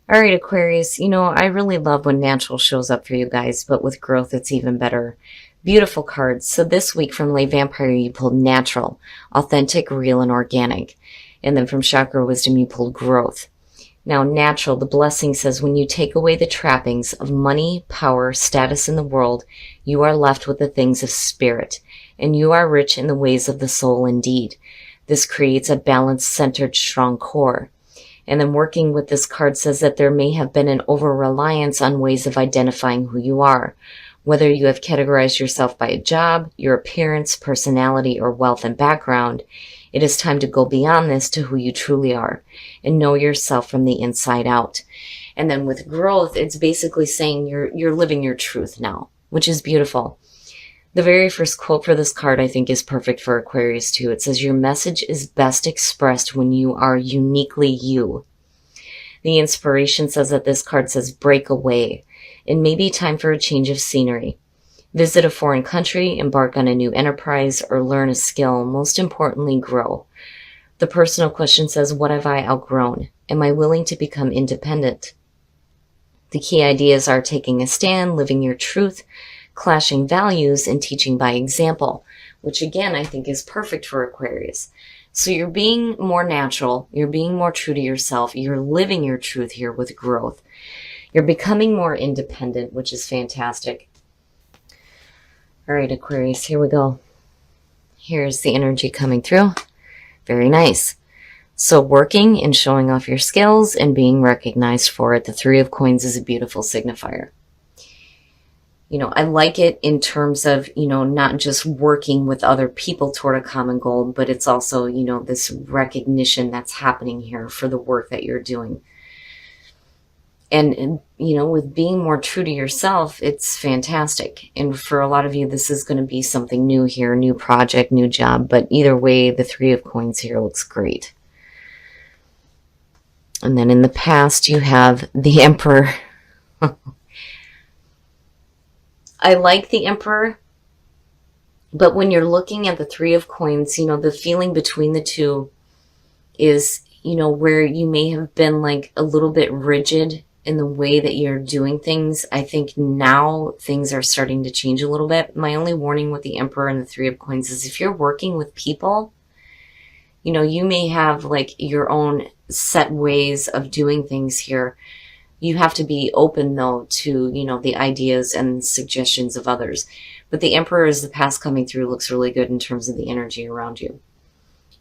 All right, Aquarius, I really love when natural shows up for you guys, but with growth, it's even better. Beautiful cards. So this week from Lay Vampire, you pulled natural, authentic, real, and organic. And then from Chakra Wisdom, you pulled growth. Now, natural, the blessing says when you take away the trappings of money, power, status in the world, you are left with the things of spirit, and you are rich in the ways of the soul indeed. This creates a balanced, centered, strong core. And then working with this card says that there may have been an over-reliance on ways of identifying who you are. Whether you have categorized yourself by a job, your appearance, personality, or wealth and background, it is time to go beyond this to who you truly are and know yourself from the inside out. And then with growth, it's basically saying you're living your truth now, which is beautiful. The very first quote for this card, I think, is perfect for Aquarius too. It says, your message is best expressed when you are uniquely you. The inspiration says that this card says, break away. It may be time for a change of scenery. Visit a foreign country, embark on a new enterprise, or learn a skill. Most importantly, grow. The personal question says, what have I outgrown? Am I willing to become independent? The key ideas are taking a stand, living your truth, clashing values, and teaching by example, which again I think is perfect for Aquarius. So you're being more natural, you're being more true to yourself, you're living your truth here with growth. You're becoming more independent, which is fantastic. All right, Aquarius, here we go. Here's the energy coming through. Very nice. So working and showing off your skills and being recognized for it. The Three of Coins is a beautiful signifier. I like it in terms of, not just working with other people toward a common goal, but it's also, this recognition that's happening here for the work that you're doing. And with being more true to yourself, it's fantastic. And for a lot of you, this is going to be something new here, new project, new job. But either way, the Three of Coins here looks great. And then in the past, you have the Emperor. I like the Emperor, but when you're looking at the Three of Coins, the feeling between the two is, where you may have been like a little bit rigid in the way that you're doing things. I think now things are starting to change a little bit. My only warning with the Emperor and the Three of Coins is if you're working with people, you may have like your own set ways of doing things here. You have to be open, though, to, the ideas and suggestions of others. But the Emperor is the past coming through looks really good in terms of the energy around you,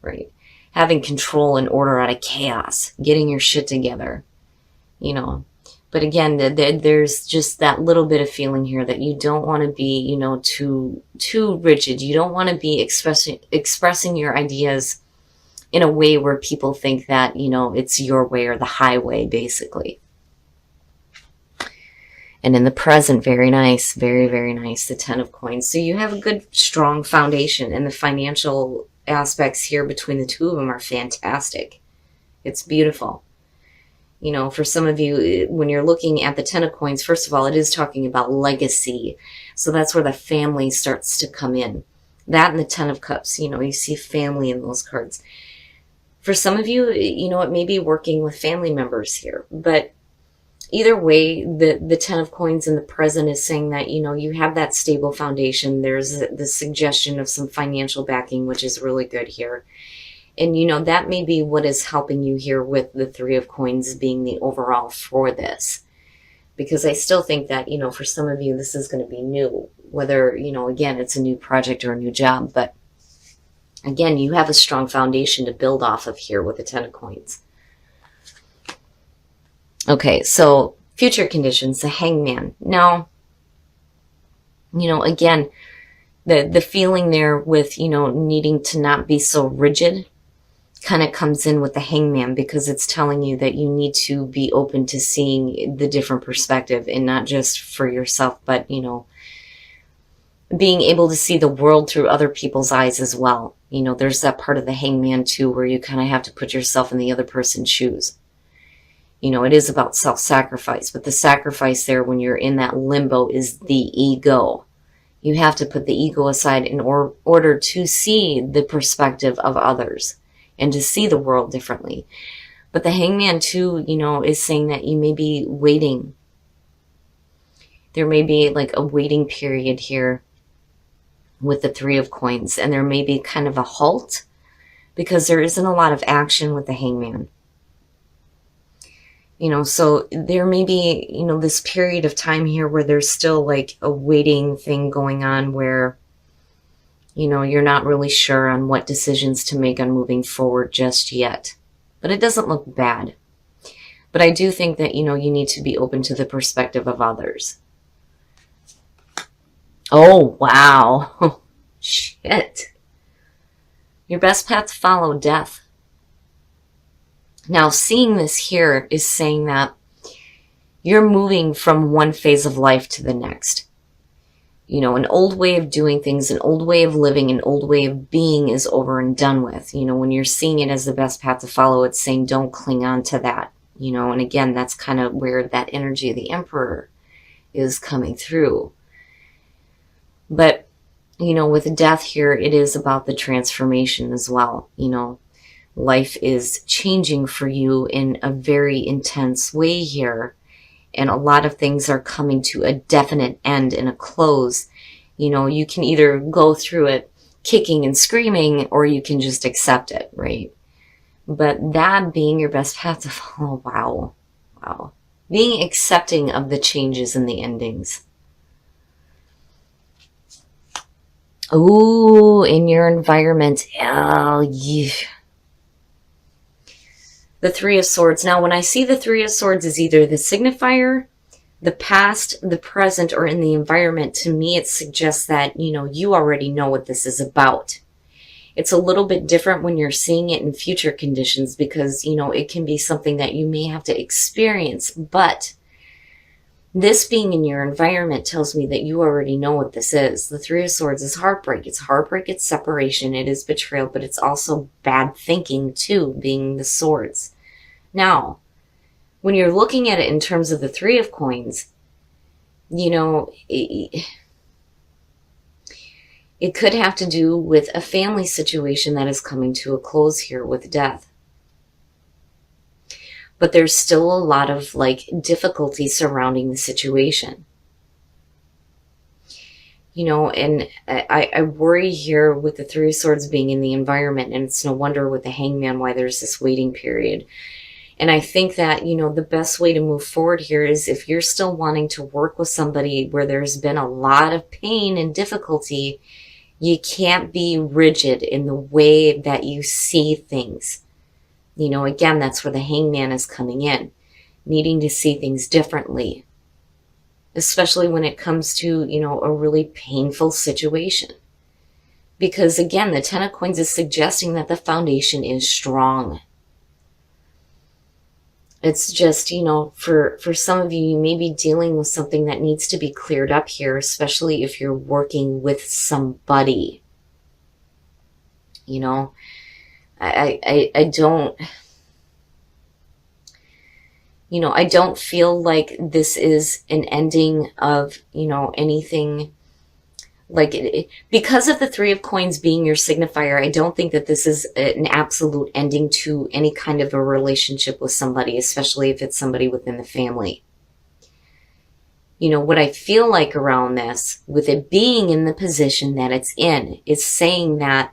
right? Having control and order out of chaos, getting your shit together, But again, there's just that little bit of feeling here that you don't want to be, too rigid. You don't want to be expressing your ideas in a way where people think that, it's your way or the highway, basically. And in the present, very nice, very, very nice, the Ten of Coins. So you have a good, strong foundation, and the financial aspects here between the two of them are fantastic. It's beautiful. For some of you, when you're looking at the Ten of Coins, first of all, it is talking about legacy. So that's where the family starts to come in. That and the Ten of Cups, you see family in those cards. For some of you, it may be working with family members here, but either way, the Ten of Coins in the present is saying that, you have that stable foundation. There's the suggestion of some financial backing, which is really good here. And, that may be what is helping you here with the Three of Coins being the overall for this. Because I still think that, for some of you, this is going to be new. Whether, again, it's a new project or a new job. But, again, you have a strong foundation to build off of here with the Ten of Coins. Okay, so future conditions, the Hangman. Now, again, the feeling there with, needing to not be so rigid kind of comes in with the Hangman, because it's telling you that you need to be open to seeing the different perspective, and not just for yourself, but, being able to see the world through other people's eyes as well. There's that part of the Hangman too, where you kind of have to put yourself in the other person's shoes. It is about self-sacrifice, but the sacrifice there when you're in that limbo is the ego. You have to put the ego aside in order to see the perspective of others and to see the world differently. But the Hangman too, is saying that you may be waiting. There may be like a waiting period here with the Three of Coins, and there may be kind of a halt because there isn't a lot of action with the Hangman. So there may be, this period of time here where there's still like a waiting thing going on where, you're not really sure on what decisions to make on moving forward just yet. But it doesn't look bad. But I do think that, you need to be open to the perspective of others. Oh, wow. Shit. Your best path to follow, death. Now, seeing this here is saying that you're moving from one phase of life to the next. An old way of doing things, an old way of living, an old way of being is over and done with. When you're seeing it as the best path to follow, it's saying don't cling on to that. And again, that's kind of where that energy of the Emperor is coming through. But, with death here, it is about the transformation as well. Life is changing for you in a very intense way here. And a lot of things are coming to a definite end and a close. You can either go through it kicking and screaming, or you can just accept it, right? But that being your best path to follow, wow. Being accepting of the changes and the endings. Ooh, in your environment. Oh, yeah. The Three of Swords. Now, when I see the Three of Swords as either the signifier, the past, the present, or in the environment, to me it suggests that, you already know what this is about. It's a little bit different when you're seeing it in future conditions because, it can be something that you may have to experience. But this being in your environment tells me that you already know what this is. The Three of Swords is heartbreak. It's heartbreak, it's separation, it is betrayal, but it's also bad thinking too, being the swords. Now, when you're looking at it in terms of the Three of Coins, it could have to do with a family situation that is coming to a close here with death. But there's still a lot of difficulty surrounding the situation. And I worry here with the Three of Swords being in the environment, and it's no wonder with the Hangman why there's this waiting period. And I think that, the best way to move forward here is if you're still wanting to work with somebody where there's been a lot of pain and difficulty, you can't be rigid in the way that you see things. Again, that's where the Hangman is coming in, needing to see things differently, especially when it comes to, a really painful situation. Because again, the Ten of Coins is suggesting that the foundation is strong. It's just, for some of you, you may be dealing with something that needs to be cleared up here, especially if you're working with somebody. I don't feel like this is an ending of, anything like it. Because of the Three of Coins being your signifier, I don't think that this is an absolute ending to any kind of a relationship with somebody, especially if it's somebody within the family. What I feel like around this, with it being in the position that it's in, is saying that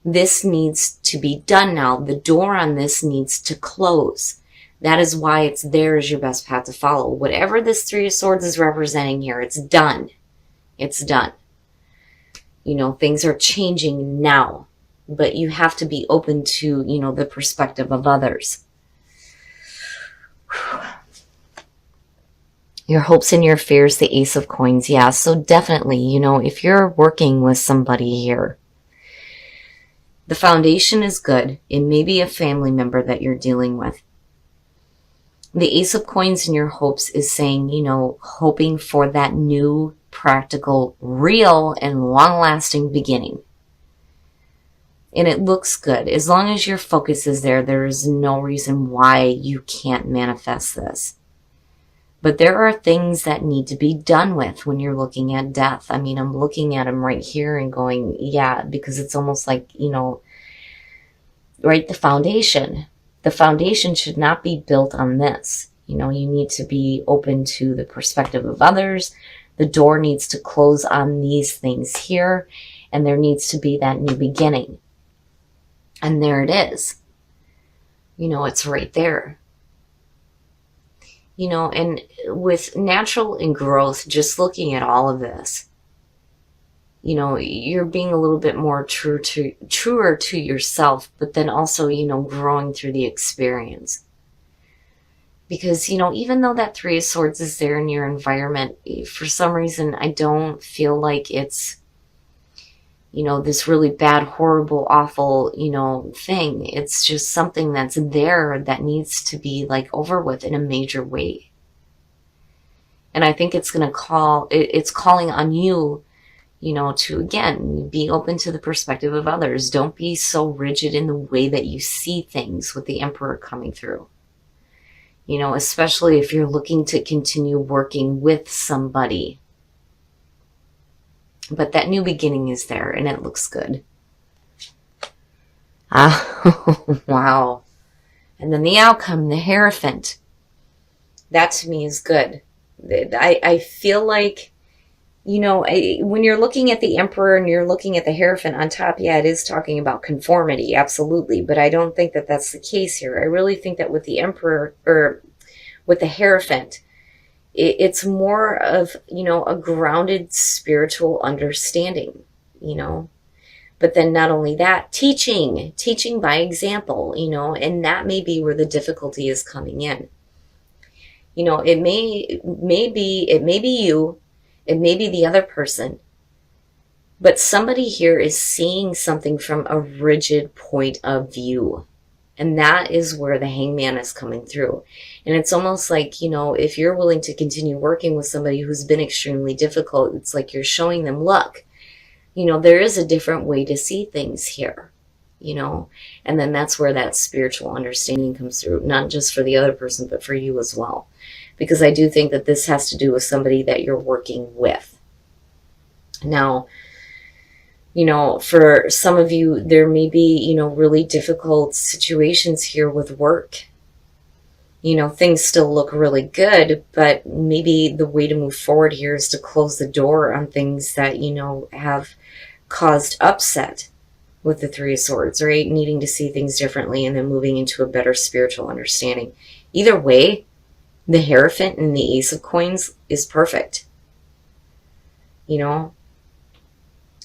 this needs to be done now. The door on this needs to close. That is why it's there as your best path to follow. Whatever this Three of Swords is representing here, it's done. It's done. Things are changing now. But you have to be open to, the perspective of others. Your hopes and your fears, the Ace of Coins. Yeah, so definitely, if you're working with somebody here, the foundation is good. It may be a family member that you're dealing with. The Ace of Coins in your hopes is saying, hoping for that new, practical, real, and long-lasting beginning. And it looks good. As long as your focus is there, there is no reason why you can't manifest this. But there are things that need to be done with when you're looking at death. I mean, I'm looking at him right here and going, yeah, because it's almost like, right, the foundation. The foundation should not be built on this. You know, you need to be open to the perspective of others. The door needs to close on these things here, and there needs to be that new beginning. And there it is. You know, it's right there. You know, and with natural and growth, just looking at all of this, you know, you're being a little bit more truer to yourself, but then also, you know, growing through the experience. Because, you know, even though that Three of Swords is there in your environment, for some reason, I don't feel like it's, you know, this really bad, horrible, awful, you know, thing. It's just something that's there that needs to be like over with in a major way. And I think it's going to it's calling on you, you know, to, again, be open to the perspective of others. Don't be so rigid in the way that you see things with the Emperor coming through. You know, especially if you're looking to continue working with somebody. But that new beginning is there, and it looks good. Ah, wow. And then the outcome, the Hierophant. That to me is good. I feel like, you know, when you're looking at the Emperor and you're looking at the Hierophant on top, yeah, it is talking about conformity, absolutely. But I don't think that that's the case here. I really think that with the Emperor, or with the Hierophant, it's more of, you know, a grounded spiritual understanding, you know. But then not only that, teaching by example, you know, and that may be where the difficulty is coming in. You know, it may be you, it may be the other person, but somebody here is seeing something from a rigid point of view. And that is where the Hangman is coming through. And it's almost like, you know, if you're willing to continue working with somebody who's been extremely difficult, it's like you're showing them, look, you know, there is a different way to see things here, you know. And then that's where that spiritual understanding comes through, not just for the other person, but for you as well. Because I do think that this has to do with somebody that you're working with. Now, you know, for some of you, there may be, you know, really difficult situations here with work. You know, things still look really good, but maybe the way to move forward here is to close the door on things that, you know, have caused upset with the Three of Swords, right? Needing to see things differently and then moving into a better spiritual understanding. Either way, the Hierophant and the Ace of Coins is perfect. You know?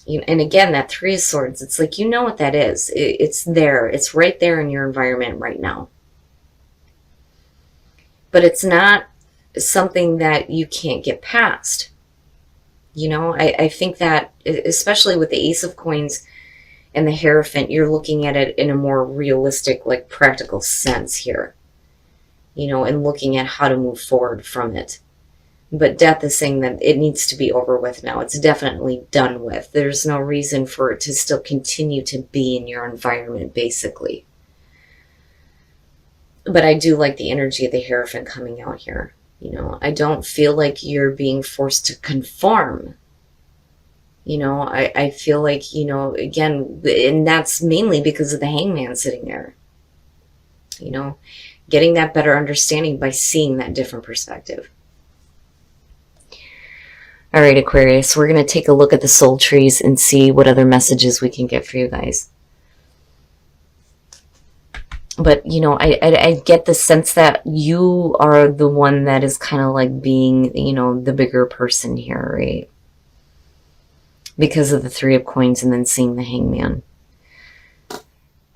And again, that Three of Swords, it's like, you know what that is. It's there. It's right there in your environment right now. But it's not something that you can't get past. You know, I think that, especially with the Ace of Coins and the Hierophant, you're looking at it in a more realistic, like practical sense here. You know, and looking at how to move forward from it. But Death is saying that it needs to be over with now. It's definitely done with. There's no reason for it to still continue to be in your environment, basically. But I do like the energy of the Hierophant coming out here. You know, I don't feel like you're being forced to conform. You know, I feel like, you know, again, and that's mainly because of the Hangman sitting there. You know, getting that better understanding by seeing that different perspective. All right, Aquarius, we're going to take a look at the soul trees and see what other messages we can get for you guys. But, you know, I get the sense that you are the one that is kind of like being, you know, the bigger person here, right? Because of the Three of Coins and then seeing the Hangman.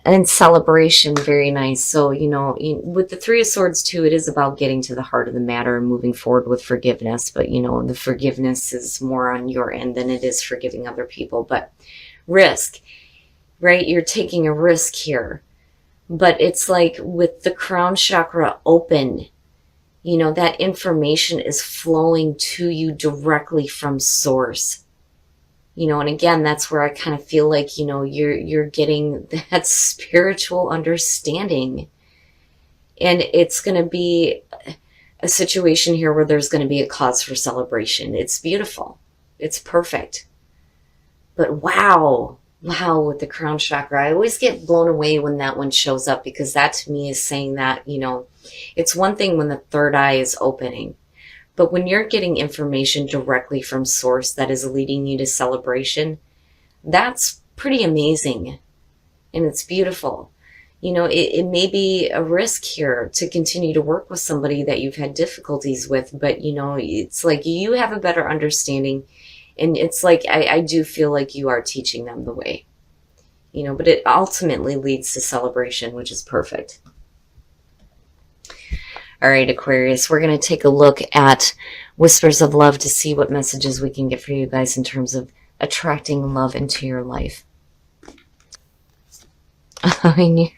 And celebration, very nice. So, you know, with the Three of Swords too, it is about getting to the heart of the matter and moving forward with forgiveness. But, you know, the forgiveness is more on your end than it is forgiving other people. But risk, right? You're taking a risk here. But it's like with the crown chakra open, you know, that information is flowing to you directly from source. You know, and again, that's where I kind of feel like, you know, you're getting that spiritual understanding. And it's going to be a situation here where there's going to be a cause for celebration. It's beautiful. It's perfect. But wow, Wow, with the crown chakra, I always get blown away when that one shows up, because that to me is saying that, it's one thing when the third eye is opening, but when you're getting information directly from source that is leading you to celebration, that's pretty amazing and it's beautiful. It may be a risk here to continue to work with somebody that you've had difficulties with, but it's like you have a better understanding. And it's like, I do feel like you are teaching them the way, but it ultimately leads to celebration, which is perfect. All right, Aquarius, we're going to take a look at Whispers of Love to see what messages we can get for you guys in terms of attracting love into your life. I mean,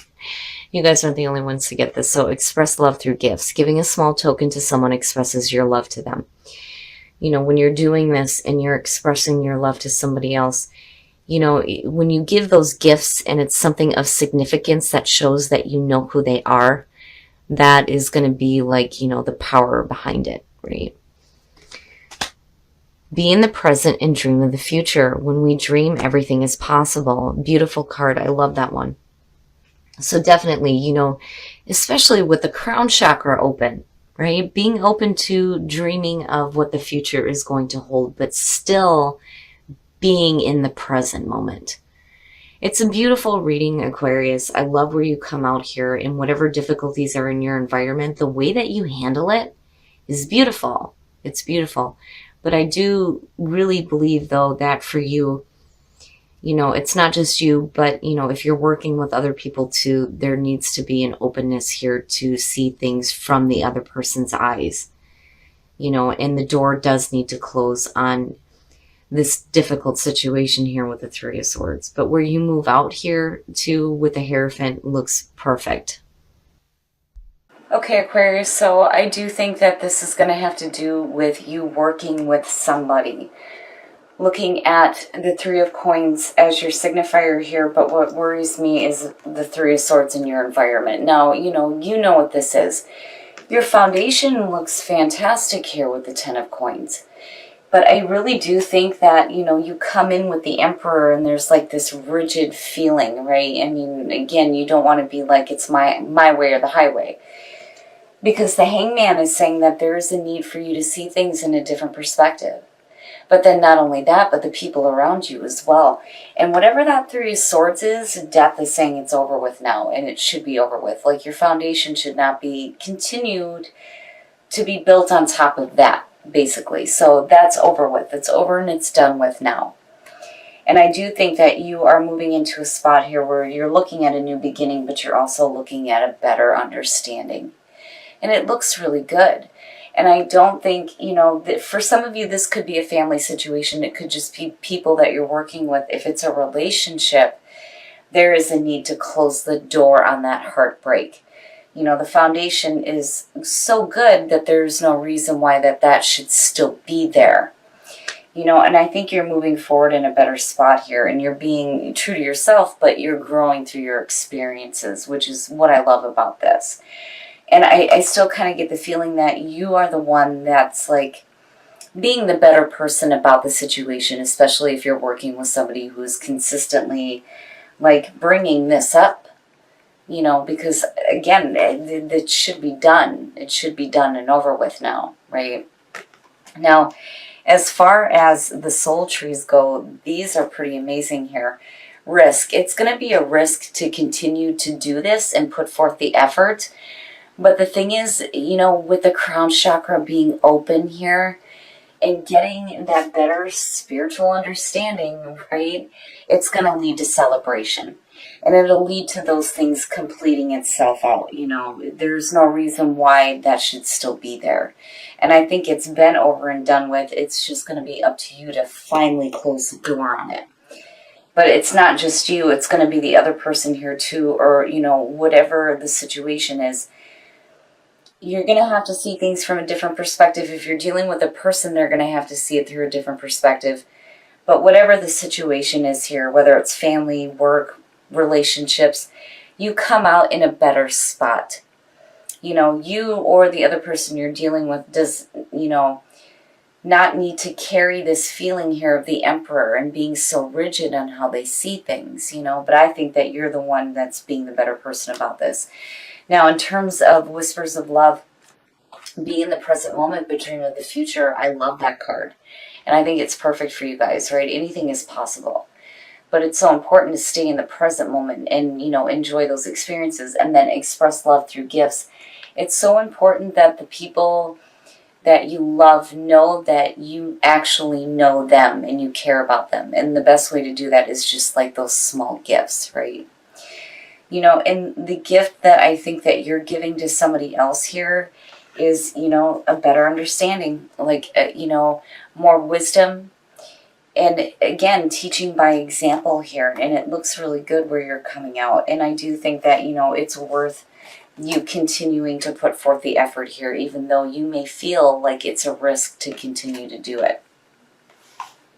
you guys aren't the only ones to get this. So express love through gifts. Giving a small token to someone expresses your love to them. When you're doing this and you're expressing your love to somebody else, when you give those gifts and it's something of significance that shows that you know who they are, that is going to be like, the power behind it, right? Be in the present and dream of the future. When we dream, everything is possible. Beautiful card. I love that one. So definitely, especially with the crown chakra open, right? Being open to dreaming of what the future is going to hold, but still being in the present moment. It's a beautiful reading, Aquarius. I love where you come out here, and whatever difficulties are in your environment, the way that you handle it is beautiful. It's beautiful. But I do really believe, though, that for you, it's not just you, but, if you're working with other people too, there needs to be an openness here to see things from the other person's eyes, and the door does need to close on this difficult situation here with the Three of Swords. But where you move out here to with the Hierophant looks perfect. Okay, Aquarius, so I do think that this is going to have to do with you working with somebody. Looking at the Three of Coins as your signifier here, but what worries me is the Three of Swords in your environment. Now, you know what this is. Your foundation looks fantastic here with the Ten of Coins. But I really do think that, you come in with the Emperor and there's like this rigid feeling, right? I mean, again, you don't want to be like, it's my way or the highway. Because the Hangman is saying that there is a need for you to see things in a different perspective. But then not only that, but the people around you as well. And whatever that Three of Swords is, Death is saying it's over with now, and it should be over with. Like, your foundation should not be continued to be built on top of that, basically. So that's over with. It's over and it's done with now. And I do think that you are moving into a spot here where you're looking at a new beginning, but you're also looking at a better understanding. And it looks really good. And I don't think, that for some of you, this could be a family situation. It could just be people that you're working with. If it's a relationship, there is a need to close the door on that heartbreak. The foundation is so good that there's no reason why that should still be there. And I think you're moving forward in a better spot here, and you're being true to yourself, but you're growing through your experiences, which is what I love about this. And I still kind of get the feeling that you are the one that's like being the better person about the situation, especially if you're working with somebody who is consistently like bringing this up, because again, it should be done. It should be done and over with now, right? Now, as far as the soul trees go, these are pretty amazing here. Risk. It's going to be a risk to continue to do this and put forth the effort. But the thing is, with the crown chakra being open here and getting that better spiritual understanding, right, it's going to lead to celebration. And it'll lead to those things completing itself out. There's no reason why that should still be there. And I think it's been over and done with. It's just going to be up to you to finally close the door on it. But it's not just you. It's going to be the other person here too, or, whatever the situation is. You're going to have to see things from a different perspective. If you're dealing with a person, they're going to have to see it through a different perspective. But whatever the situation is here, whether it's family, work, relationships, you come out in a better spot. You or the other person you're dealing with does, not need to carry this feeling here of the Emperor and being so rigid on how they see things, you know. But I think that you're the one that's being the better person about this. Now, in terms of Whispers of Love, be in the present moment but dream of the future, I love that card. And I think it's perfect for you guys, right? Anything is possible. But it's so important to stay in the present moment and, you know, enjoy those experiences and then express love through gifts. It's so important that the people that you love know that you actually know them and you care about them. And the best way to do that is just like those small gifts, right? You know, and the gift that I think that you're giving to somebody else here is, you know, a better understanding, like, you know, more wisdom. And again, teaching by example here. And it looks really good where you're coming out. And I do think that, you know, it's worth you continuing to put forth the effort here, even though you may feel like it's a risk to continue to do it.